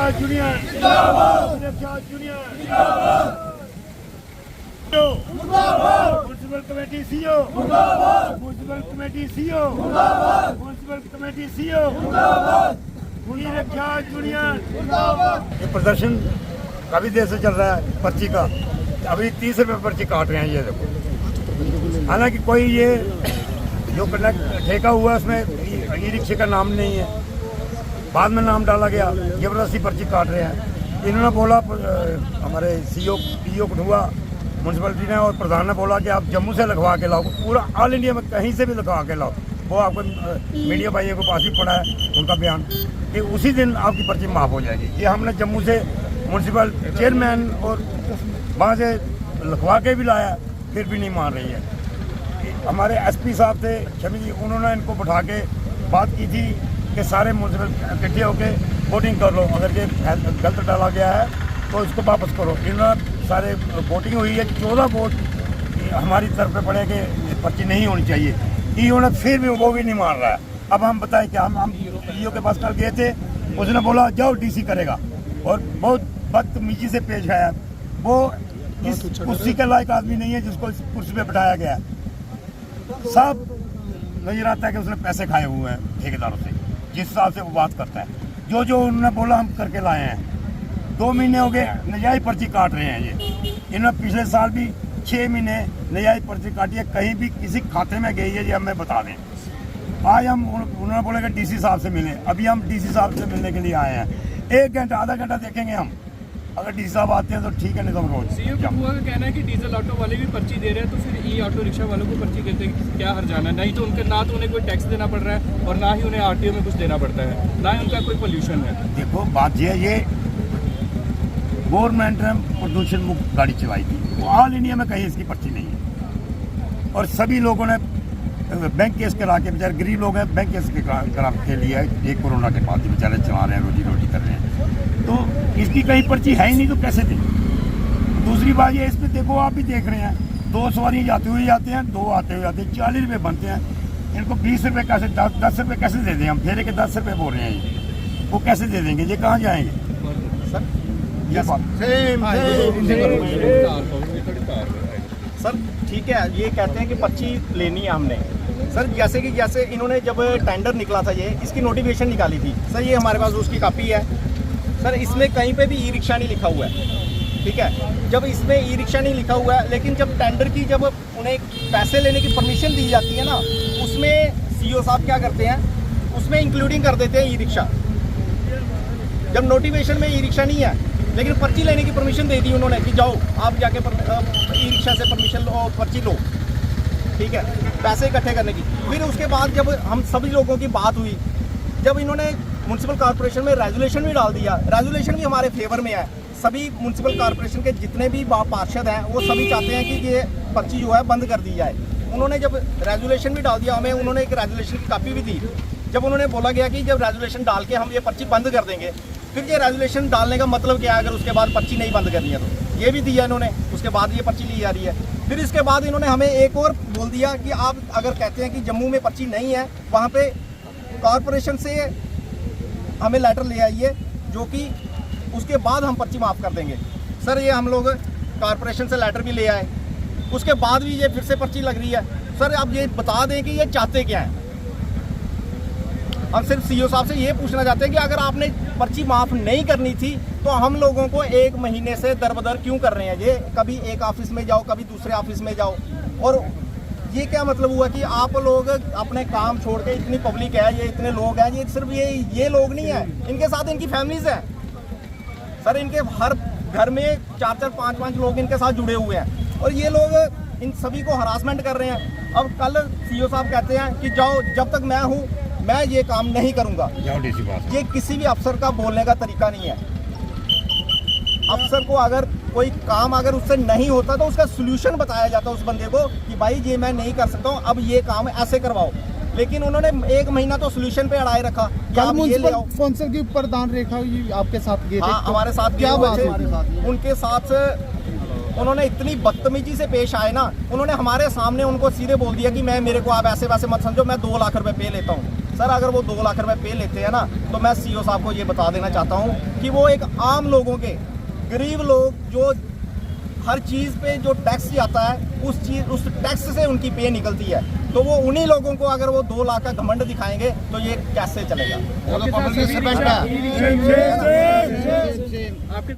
Union जिंदाबाद union जिंदाबाद municipal committee CO मुर्दाबाद म्युनिसिपल कमेटी सीओ मुर्दाबाद म्युनिसिपल कमेटी सीओ मुर्दाबाद रक्षा यूनियन मुर्दाबाद। ये प्रदर्शन काफी देर से चल रहा है पर्ची का, अभी 30 रुपये पर्ची काट रहे हैं ये देखो। हालांकि कोई ये जो ठेका हुआ है उसमें ई रिक्शे का नाम नहीं है, बाद में नाम डाला गया, जबरदस्ती पर्ची काट रहे हैं। इन्होंने बोला हमारे सीओ पीओ कठुआ म्यूनसिपलिटी ने और प्रधान ने बोला कि आप जम्मू से लिखवा के लाओ, पूरा ऑल इंडिया में कहीं से भी लिखवा के लाओ। वो आपको मीडिया भाइयों को पास ही पड़ा है उनका बयान कि उसी दिन आपकी पर्ची माफ़ हो जाएगी। ये हमने जम्मू से म्यूनसिपल चेयरमैन और वहाँ से लिखवा के भी लाया, फिर भी नहीं मान रही है। हमारे एसपी साहब थे शमी जी, उन्होंने इनको बैठा के बात की थी कि सारे म्यूनसिपल इकट्ठे होकर वोटिंग कर लो, अगर ये गलत डाला गया है तो इसको वापस करो। इन्होंने सारे वोटिंग हुई है, 14 वोट हमारी तरफ पे पड़े कि पर्ची नहीं होनी चाहिए। ईओ फिर भी वो भी नहीं मान रहा है। अब हम बताएं कि हम ईओ के पास कल गए थे, उसने बोला जाओ डीसी करेगा, और बहुत बदतमीजी से पेश आया। वो इस कुर्सी के लायक आदमी नहीं है जिसको इस कुर्सी पे बिठाया गया है। सब नजर आता है कि उसने पैसे खाए हुए हैं ठेकेदारों से, जिस हिसाब से वो बात करता है। जो जो उन्होंने बोला हम करके लाए हैं। 2 महीने हो गए नजायज पर्ची काट रहे हैं ये। इन्होंने पिछले साल भी 6 महीने नजायज पर्ची काटी है, कहीं भी किसी खाते में गई है ये हमें बता दें। आज हम उन्होंने बोला कि डीसी साहब से मिले, अभी हम डीसी साहब से मिलने के लिए आए हैं। 1 घंटा आधा घंटा देखेंगे हम, अगर डीसी साहब आते हैं तो ठीक है, नहीं तो हम रोज। सीएम कठुआ का कहना है कि डीजल ऑटो वाले भी पर्ची दे रहे हैं, तो फिर ई ऑटो रिक्शा वालों को पर्ची देते हैं, क्या हर्जाना? नहीं तो उनके ना तो उन्हें कोई टैक्स देना पड़ रहा है और ना ही उन्हें आरटीओ में कुछ देना पड़ता है, ना ही उनका कोई पोल्यूशन है। देखो बात ये गवर्नमेंट ने प्रदूषण मुक्त गाड़ी चलाई थी, वो ऑल इंडिया में कहीं इसकी पर्ची नहीं है। और सभी लोगों ने बैंक केस करा के, बेचारे गरीब लोग हैं, बैंक केस करा के लिए एक कोरोना के बाद बेचारे चला रहे हैं, रोजी रोटी कर रहे हैं। तो इसकी कहीं पर्ची है ही नहीं, तो कैसे दें? दूसरी बात ये, इस पर देखो आप भी देख रहे हैं, 2 सवारी जाते हुए जाते हैं, 2 आते हुए जाते हैं, 40 रुपये बनते हैं। इनको 20 रुपये कैसे, 10 रुपये कैसे दे दें? हम फेरे के 10 रुपये बोल रहे हैं, वो कैसे दे देंगे? ये कहाँ जाएंगे? सर ठीक है, ये कहते हैं कि पर्ची लेनी है हमने। सर जैसे इन्होंने जब टेंडर निकला था, ये इसकी नोटिफिकेशन निकाली थी सर, ये हमारे पास उसकी कॉपी है सर। इसमें कहीं पे भी ई रिक्शा नहीं लिखा हुआ है, ठीक है। जब इसमें ई रिक्शा नहीं लिखा हुआ है, लेकिन जब टेंडर की जब उन्हें पैसे लेने की परमिशन दी जाती है ना, उसमें सीओ साहब क्या करते हैं, उसमें इंक्लूडिंग कर देते हैं ई रिक्शा। जब नोटिफिकेशन में ई रिक्शा नहीं है, लेकिन पर्ची लेने की परमिशन दे दी उन्होंने कि जाओ आप जाके ई रिक्शा से परमिशन लो, पर्ची लो, ठीक है, पैसे इकट्ठे करने की। फिर उसके बाद जब हम सभी लोगों की बात हुई, जब इन्होंने म्यूनसिपल कॉर्पोरेशन में रेजोल्यूशन भी डाल दिया, रेजोल्यूशन भी हमारे फेवर में है। सभी म्यूनसिपल कॉर्पोरेशन के जितने भी पार्षद हैं वो सभी चाहते हैं कि ये पर्ची जो है बंद कर दी जाए। उन्होंने जब रेजोल्यूशन भी डाल दिया, हमें उन्होंने एक रेजोल्यूशन की कॉपी भी दी। जब उन्होंने बोला गया कि जब रेजोल्यूशन डाल के हम ये पर्ची बंद कर देंगे, फिर ये रेजोल्यूशन डालने का मतलब क्या है अगर उसके बाद पर्ची नहीं बंद करनी है? तो ये भी दिया इन्होंने, उसके बाद ये पर्ची ली जा रही है। फिर इसके बाद इन्होंने हमें एक और बोल दिया कि आप अगर कहते हैं कि जम्मू में पर्ची नहीं है, वहाँ पे कॉरपोरेशन से हमें लेटर ले आइए, जो कि उसके बाद हम पर्ची माफ़ कर देंगे। सर ये हम लोग कॉरपोरेशन से लेटर भी ले आए, उसके बाद भी ये फिर से पर्ची लग रही है। सर आप ये बता दें कि ये चाहते क्या हैं? हम सिर्फ सीओ साहब से ये पूछना चाहते हैं कि अगर आपने पर्ची माफ़ नहीं करनी थी तो हम लोगों को 1 महीने से दर-बदर क्यों कर रहे हैं? ये कभी एक ऑफिस में जाओ, कभी दूसरे ऑफिस में जाओ, और ये क्या मतलब हुआ कि आप लोग अपने काम छोड़ के, इतनी पब्लिक है, ये इतने लोग हैं, ये सिर्फ ये लोग नहीं है, इनके साथ इनकी फैमिलीज हैं सर। इनके हर घर में 4-4, 5-5 लोग इनके साथ जुड़े हुए हैं, और ये लोग इन सभी को हरासमेंट कर रहे हैं। अब कल सीओ साहब कहते हैं कि जाओ, जब तक मैं हूँ मैं ये काम नहीं करूँगा। ये किसी भी अफसर का बोलने का तरीका नहीं है। अफसर को अगर कोई काम अगर उससे नहीं होता तो उसका सोल्यूशन बताया जाता है उस बंदे को कि भाई ये मैं नहीं कर सकता हूँ, अब ये काम ऐसे करवाओ। लेकिन उन्होंने 1 महीना तो सोल्यूशन पे अड़ाए रखा। स्पॉन्सर की प्रदान रेखा आपके साथ गए थे? हाँ, हमारे साथ क्या बात है? उनके साथ उन्होंने इतनी बदतमीजी से पेश आए ना, उन्होंने हमारे सामने उनको सीधे बोल दिया कि मैं, मेरे को आप ऐसे वैसे मत समझो, मैं 2 लाख रुपए पे लेता हूँ। सर अगर वो 2 लाख रुपए पे लेते हैं ना, तो मैं सीओ साहब को ये बता देना चाहता हूँ कि वो एक आम लोगों के, गरीब लोग जो हर चीज़ पे जो टैक्स आता है उस टैक्स से उनकी पे निकलती है, तो वो उन्हीं लोगों को अगर वो 2 लाख का घमंड दिखाएंगे तो ये कैसे चलेगा। आपके